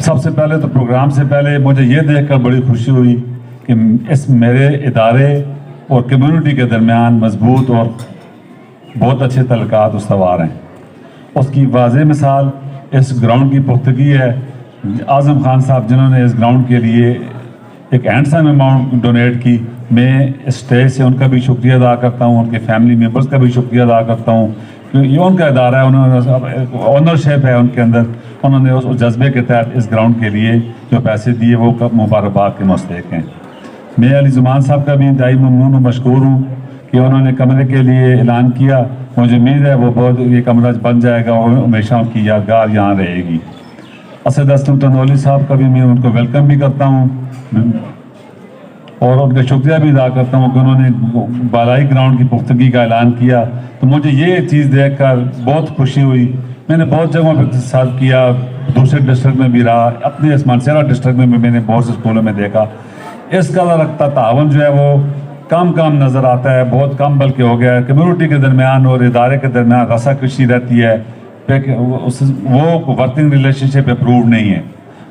سب سے پہلے تو پروگرام سے پہلے مجھے یہ دیکھ کر بڑی خوشی ہوئی کہ اس میرے ادارے اور کمیونٹی کے درمیان مضبوط اور بہت اچھے تعلقات استوار ہیں. اس کی واضح مثال اس گراؤنڈ کی پختگی ہے. اعظم خان صاحب جنہوں نے اس گراؤنڈ کے لیے ایک ہینڈسم اماؤنٹ ڈونیٹ کی، میں اسٹیج سے ان کا بھی شکریہ ادا کرتا ہوں، ان کے فیملی ممبرس کا بھی شکریہ ادا کرتا ہوں کہ یہ ان کا ادارہ ہے، انہوں نے اونرشپ ہے ان کے اندر، انہوں نے اس جذبے کے تحت اس گراؤنڈ کے لیے جو پیسے دیے وہ مبارکباد کے مستحق ہیں. میں علی زمان صاحب کا بھی انتہائی ممنون و مشکور ہوں کہ انہوں نے کمرے کے لیے اعلان کیا. مجھے امید ہے وہ یہ کمرہ بن جائے گا اور ہمیشہ ان کی یادگار یہاں رہے گی. اسد اسلم تنولی صاحب کا بھی میں ان کو ویلکم بھی کرتا ہوں اور ان کا شکریہ بھی ادا کرتا ہوں کہ انہوں نے بالائی گراؤنڈ کی پختگی کا اعلان کیا. تو مجھے یہ چیز دیکھ کر بہت خوشی ہوئی. میں نے بہت جگہوں پہ سرو کیا، دوسرے ڈسٹرکٹ میں بھی رہا، اپنے اس مانسہرہ ڈسٹرکٹ میں بھی میں نے بہت سے اسکولوں میں دیکھا. اس کا رکھتا تعاون جو ہے وہ کم نظر آتا ہے، بہت کم بلکہ ہو گیا ہے. کمیونٹی کے درمیان اور ادارے کے درمیان رسا کشی رہتی ہے، وہ ورکنگ ریلیشن شپ اپرووڈ نہیں ہے.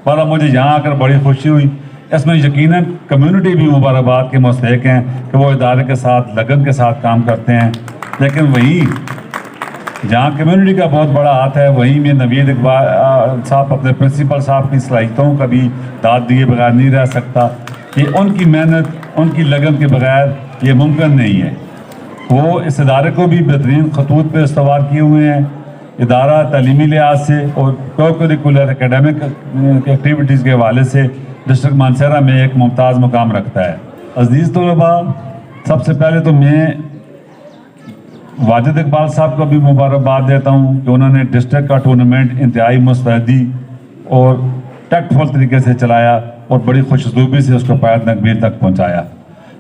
پر مجھے یہاں آ کر بڑی خوشی ہوئی. اس میں یقیناً کمیونٹی بھی مبارکباد کے مستحق ہیں کہ وہ ادارے کے ساتھ لگن کے ساتھ کام کرتے ہیں. لیکن وہیں جہاں کمیونٹی کا بہت بڑا ہاتھ ہے، وہیں میں نوید اقبال صاحب اپنے پرنسپل صاحب کی صلاحیتوں کا بھی داد دیے بغیر نہیں رہ سکتا. کہ ان کی محنت، ان کی لگن کے بغیر یہ ممکن نہیں ہے. وہ اس ادارے کو بھی بہترین خطوط پہ استوار کیے ہوئے ہیں. ادارہ تعلیمی لحاظ سے اور کوکوریکولر اکیڈمک ایکٹیویٹیز کے حوالے سے ڈسٹرکٹ مانسہرہ میں ایک ممتاز مقام رکھتا ہے. عزیز طلباء، سب سے پہلے تو میں واجد اقبال صاحب کو بھی مبارکباد دیتا ہوں کہ انہوں نے ڈسٹرکٹ کا ٹورنامنٹ انتہائی مستعدی اور ٹیکٹفل طریقے سے چلایا اور بڑی خوش اسلوبی سے اس کو پایہ تکمیل تک پہنچایا.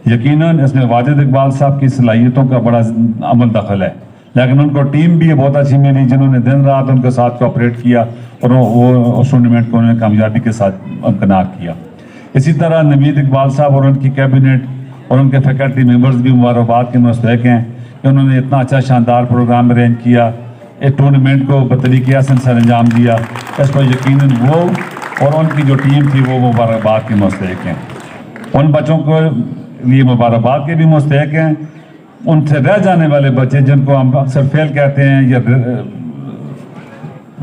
یقیناً اس میں واجد اقبال صاحب کی صلاحیتوں کا بڑا عمل دخل ہے، لیکن ان کو ٹیم بھی بہت اچھی ملی جنہوں نے دن رات ان کے ساتھ کوآپریٹ کیا اور وہ اس ٹورنامنٹ کو انہوں نے کامیابی کے ساتھ امکنار کیا. اسی طرح نوید اقبال صاحب اور ان کی کیبنٹ اور ان کے فیکلٹی ممبرز بھی مبارکباد کے مستحق ہیں کہ انہوں نے اتنا اچھا شاندار پروگرام ارینج کیا، ایک ٹورنامنٹ کو بطریقہ حسن سر انجام دیا. اس پر یقیناً وہ اور ان کی جو ٹیم تھی وہ مبارکباد کے مستحق ہیں. ان بچوں کو یہ مبارکباد کے بھی مستحق ہیں. ان سے رہ جانے والے بچے جن کو ہم اکثر فیل کہتے ہیں یا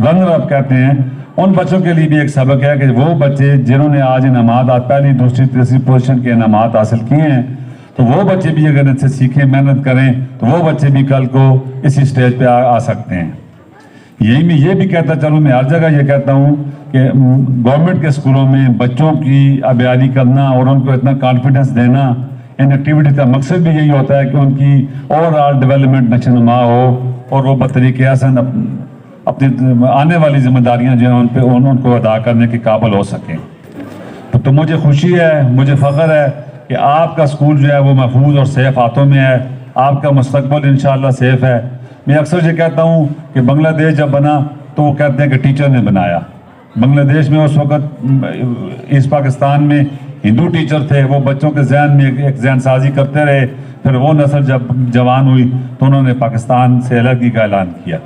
رنر اپ کہتے ہیں، ان بچوں کے لیے بھی ایک سبق ہے کہ وہ بچے جنہوں نے آج انعامات پہلی دوسری تیسری پوزیشن کے انعامات حاصل کیے ہیں، تو وہ بچے بھی اگر ان سے سیکھیں، محنت کریں تو وہ بچے بھی کل کو اسی سٹیج پہ آ سکتے ہیں. یہی میں یہ بھی کہتا چلوں، میں ہر جگہ یہ کہتا ہوں کہ گورنمنٹ کے اسکولوں میں بچوں کی ابیاری کرنا اور ان کو اتنا کانفیڈنس دینا، ان ایکٹیویٹیز کا مقصد بھی یہی ہوتا ہے کہ ان کی اوور آل ڈیولپمنٹ نشوونما ہو اور وہ بطریقہ حسن اپنی آنے والی ذمہ داریاں جو ہیں ان کو ادا کرنے کے قابل ہو سکیں. تو مجھے خوشی ہے، مجھے فخر ہے کہ آپ کا اسکول جو ہے وہ محفوظ اور سیف ہاتھوں میں ہے. آپ کا مستقبل انشاءاللہ سیف ہے. میں اکثر یہ کہتا ہوں کہ بنگلہ دیش جب بنا تو وہ کہتے ہیں کہ ٹیچر نے بنایا. بنگلہ دیش میں اس وقت ایسٹ پاکستان میں ہندو ٹیچر تھے، وہ بچوں کے ذہن میں ایک ذہن سازی کرتے رہے. پھر وہ نسل جب جوان ہوئی تو انہوں نے پاکستان سے الگی کا اعلان کیا.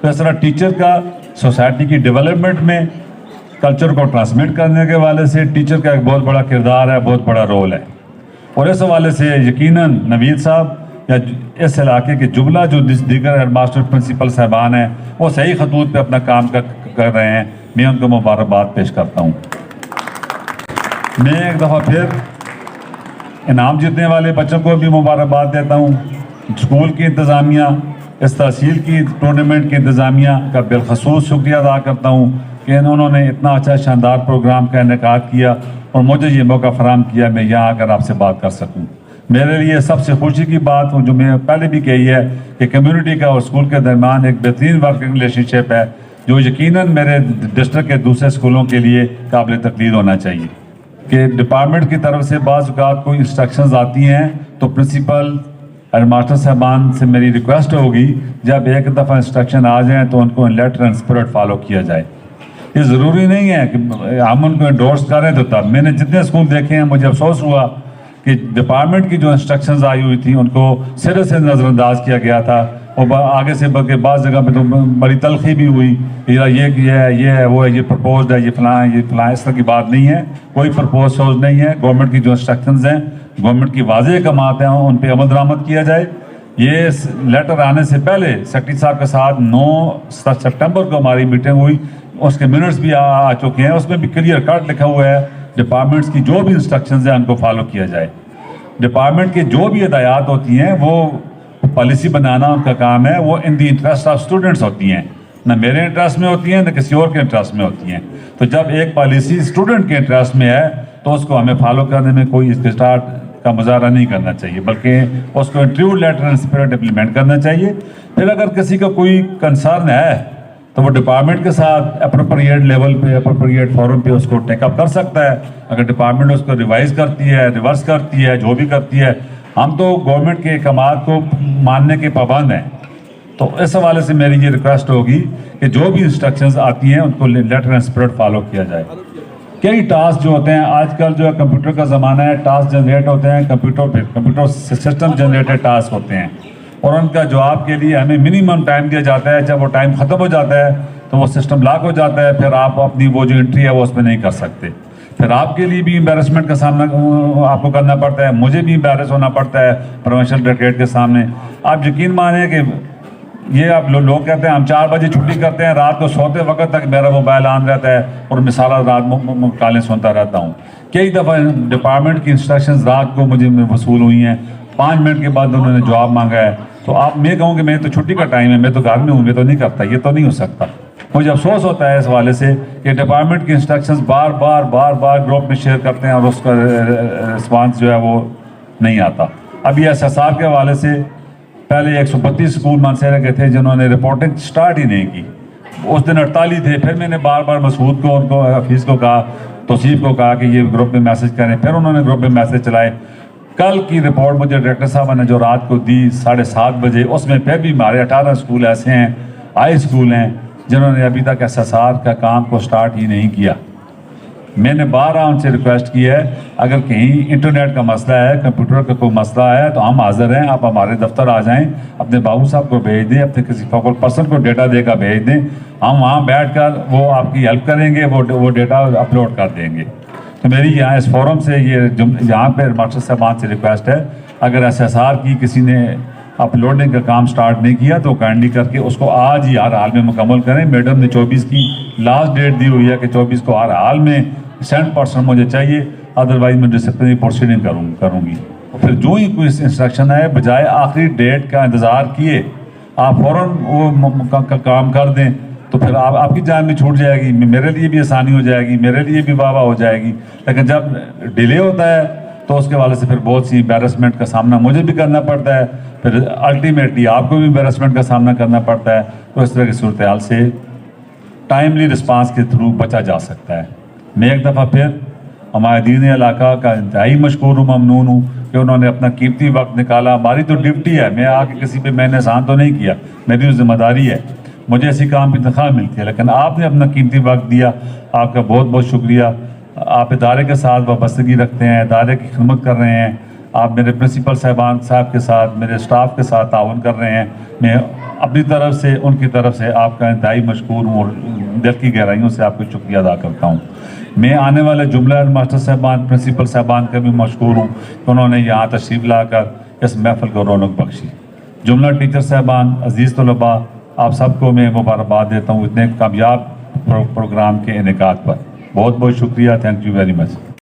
تو اس طرح ٹیچر کا سوسائٹی کی ڈیولپمنٹ میں کلچر کو ٹرانسمٹ کرنے کے حوالے سے ٹیچر کا ایک بہت بڑا کردار ہے، بہت بڑا رول ہے. اور اس حوالے سے یقیناً نوید صاحب یا اس علاقے کے جملہ جو دیگر ہیڈ ماسٹر پرنسپل صاحبان ہیں وہ صحیح خطوط پہ اپنا کام کر رہے ہیں. میں ان کو مبارکباد پیش کرتا ہوں. میں ایک دفعہ پھر انعام جیتنے والے بچوں کو بھی مبارکباد دیتا ہوں. اسکول کی انتظامیہ، اس تحصیل کی ٹورنامنٹ کی انتظامیہ کا بالخصوص شکریہ ادا کرتا ہوں کہ انہوں نے اتنا اچھا شاندار پروگرام کا انعقاد کیا اور مجھے یہ موقع فراہم کیا میں یہاں آ کر آپ سے بات کر سکوں. میرے لیے سب سے خوشی کی بات جو میں پہلے بھی کہی ہے کہ کمیونٹی کا اور اسکول کے درمیان ایک بہترین ورکنگ ریلیشن شپ ہے جو یقیناً میرے ڈسٹرکٹ کے دوسرے اسکولوں کے لیے قابل تقلید ہونا چاہیے. کہ ڈپارٹمنٹ کی طرف سے بعض اوقات کوئی انسٹرکشنز آتی ہیں تو پرنسپل ہیڈ ماسٹر صاحبان سے میری ریکویسٹ ہوگی جب ایک دفعہ انسٹرکشن آ جائیں تو ان کو لیٹر اینڈ اسپرٹ فالو کیا جائے. یہ ضروری نہیں ہے کہ ہم ان کو انڈورس کریں تو تب. میں نے جتنے اسکول دیکھے ہیں مجھے افسوس ہوا کہ ڈپارٹمنٹ کی جو انسٹرکشنز آئی ہوئی تھیں ان کو سرے سے نظر انداز کیا گیا تھا اور آگے سے بلکہ بعض جگہ پہ تو بڑی تلخی بھی ہوئی کہ یہ ہے یہ ہے وہ ہے یہ پرپوزڈ ہے یہ فلاں اس طرح کی بات نہیں ہے. کوئی پرپوز سوز نہیں ہے. گورنمنٹ کی جو انسٹرکشنز ہیں گورنمنٹ کی واضح احکامات ہیں ان پہ عمل درآمد کیا جائے. یہ لیٹر آنے سے پہلے سیکرٹری صاحب کے ساتھ 9 سپٹمبر کو ہماری میٹنگ ہوئی. اس کے منٹس بھی آ چکے ہیں. اس میں بھی کلیئر کٹ لکھا ہوا ہے ڈپارٹمنٹس کی جو بھی انسٹرکشنز ہیں ان کو فالو کیا جائے. ڈپارٹمنٹ کی جو بھی ہدایات ہوتی ہیں وہ پالیسی بنانا ان کا کام ہے. وہ ان دی انٹرسٹ آف اسٹوڈنٹس ہوتی ہیں. نہ میرے انٹرسٹ میں ہوتی ہیں نہ کسی اور کے انٹرسٹ میں ہوتی ہیں. تو جب ایک پالیسی اسٹوڈنٹ کے انٹرسٹ میں ہے تو اس کو ہمیں فالو کرنے میں کوئی اسٹارٹ کا مظاہرہ نہیں کرنا چاہیے بلکہ اس کو true letter and spirit implement کرنا چاہیے. پھر اگر کسی کا کوئی کنسرن ہے تو وہ ڈپارٹمنٹ کے ساتھ اپروپریٹ لیول پہ اپروپریٹ فورم پہ اس کو ٹیک اپ کر سکتا ہے. اگر ڈپارٹمنٹ اس کو ریوائز کرتی ہے ریورس کرتی ہے جو بھی کرتی ہے ہم تو گورنمنٹ کے احکامات کو ماننے کے پابند ہیں. تو اس حوالے سے میری یہ ریکویسٹ ہوگی کہ جو بھی انسٹرکشنز آتی ہیں ان کو لیٹر اینڈ اسپرٹ فالو کیا جائے. کئی ٹاسک جو ہوتے ہیں آج کل جو ہے کمپیوٹر کا زمانہ ہے. ٹاسک جنریٹ ہوتے ہیں کمپیوٹر سسٹم جنریٹڈ ٹاسک ہوتے ہیں اور ان کا جواب کے لیے ہمیں منیمم ٹائم دیا جاتا ہے. جب وہ ٹائم ختم ہو جاتا ہے تو وہ سسٹم لاک ہو جاتا ہے. پھر آپ اپنی وہ جو انٹری ہے وہ اس میں نہیں کر سکتے. پھر آپ کے لیے بھی امبیرسمنٹ کا سامنا آپ کو کرنا پڑتا ہے. مجھے بھی امبیرس ہونا پڑتا ہے پروونشل ڈائریکٹریٹ کے سامنے. آپ یقین مانیں کہ یہ آپ لوگ کہتے ہیں ہم 4 بجے چھٹی کرتے ہیں رات کو سوتے وقت تک میرا موبائل آن رہتا ہے اور میں سارا رات کالیں سنتا رہتا ہوں. کئی دفعہ ڈپارٹمنٹ کی انسٹرکشنز رات کو مجھے وصول ہوئی ہیں. 5 منٹ کے بعد انہوں نے جواب مانگا ہے. تو آپ میں کہوں کہ میں تو چھٹی کا ٹائم ہے میں تو گھر میں ہوں میں تو نہیں کرتا. یہ تو نہیں ہو سکتا. مجھے افسوس ہوتا ہے اس حوالے سے کہ ڈپارٹمنٹ کی انسٹرکشنز بار بار گروپ میں شیئر کرتے ہیں اور اس کا رسپانس جو ہے وہ نہیں آتا. ابھی SSR کے حوالے سے پہلے 132 اسکول مانسہرہ کے تھے جنہوں نے رپورٹنگ سٹارٹ ہی نہیں کی. اس دن 48 تھے. پھر میں نے بار مسعود کو ان کو حفیظ کو کہا توصیف کو کہا کہ یہ گروپ میں میسج کریں. پھر انہوں نے گروپ میں میسج چلائے. کل کی رپورٹ مجھے ڈائریکٹر صاحب نے جو رات کو دی 7:30 بجے اس میں پھر بھی ہمارے 18 اسکول ایسے ہیں ہائی اسکول ہیں جنہوں نے ابھی تک SSR کا کام کو سٹارٹ ہی نہیں کیا. میں نے بارہا ان سے ریکویسٹ کی ہے اگر کہیں انٹرنیٹ کا مسئلہ ہے کمپیوٹر کا کوئی مسئلہ ہے تو ہم حاضر ہیں. آپ ہمارے دفتر آ جائیں اپنے بابو صاحب کو بھیج دیں اپنے کسی فوکل پرسن کو ڈیٹا دے کر بھیج دیں. ہم وہاں بیٹھ کر وہ آپ کی ہیلپ کریں گے وہ ڈیٹا اپلوڈ کر دیں گے. تو میری یہاں اس فورم سے یہاں پہ ماسٹر صاحبان سے ریکویسٹ ہے اگر SSR کی کسی نے اپلوڈنگ کا کام سٹارٹ نہیں کیا تو کائنڈلی کر کے اس کو آج ہی ہر حال میں مکمل کریں. میڈم نے 24 کی لاسٹ ڈیٹ دی ہوئی ہے کہ 24 کو ہر حال میں 100% مجھے چاہیے ادروائز میں ڈسپلنری پروسیڈنگ کروں گی. پھر جو ہی کوئی انسٹرکشن ہے بجائے آخری ڈیٹ کا انتظار کیے آپ فوراً وہ کام کر دیں تو پھر آپ کی جان بھی چھوٹ جائے گی. میرے لیے بھی آسانی ہو جائے گی میرے لیے بھی واہ ہو جائے گی. لیکن جب ڈیلے ہوتا ہے تو اس کے حوالے سے پھر بہت سی امبیرسمنٹ کا سامنا مجھے بھی کرنا پڑتا ہے. پھر الٹیمیٹلی آپ کو بھی امبیرسمنٹ کا سامنا کرنا پڑتا ہے. تو اس طرح کی صورتحال سے ٹائملی رسپانس کے تھرو بچا جا سکتا ہے. میں ایک دفعہ پھر ہمارے دین علاقہ کا انتہائی مشکور ہوں ممنون ہوں کہ انہوں نے اپنا قیمتی وقت نکالا. ہماری تو ڈیوٹی ہے. میں آ کے کسی پہ میں نے احسان تو نہیں کیا میری ذمہ داری ہے. مجھے ایسی کام کی تنخواہ ملتی ہے لیکن آپ نے اپنا قیمتی وقت دیا. آپ کا بہت بہت شکریہ. آپ ادارے کے ساتھ وابستگی رکھتے ہیں ادارے کی خدمت کر رہے ہیں. آپ میرے پرنسپل صاحب کے ساتھ میرے اسٹاف کے ساتھ تعاون کر رہے ہیں. میں اپنی طرف سے ان کی طرف سے آپ کا انتہائی مشکور ہوں اور دل کی گہرائیوں سے آپ کو شکریہ ادا کرتا ہوں. میں آنے والے جملہ ماسٹر صاحبان پرنسپل صاحبان کا بھی مشکور ہوں کہ انہوں نے یہاں تشریف لا کر اس محفل کو رونق بخشی. جملہ ٹیچر صاحبان عزیز طلباء آپ سب کو میں مبارکباد دیتا ہوں اتنے کامیاب پروگرام کے انعقاد پر. بہت بہت شکریہ. Thank you very much.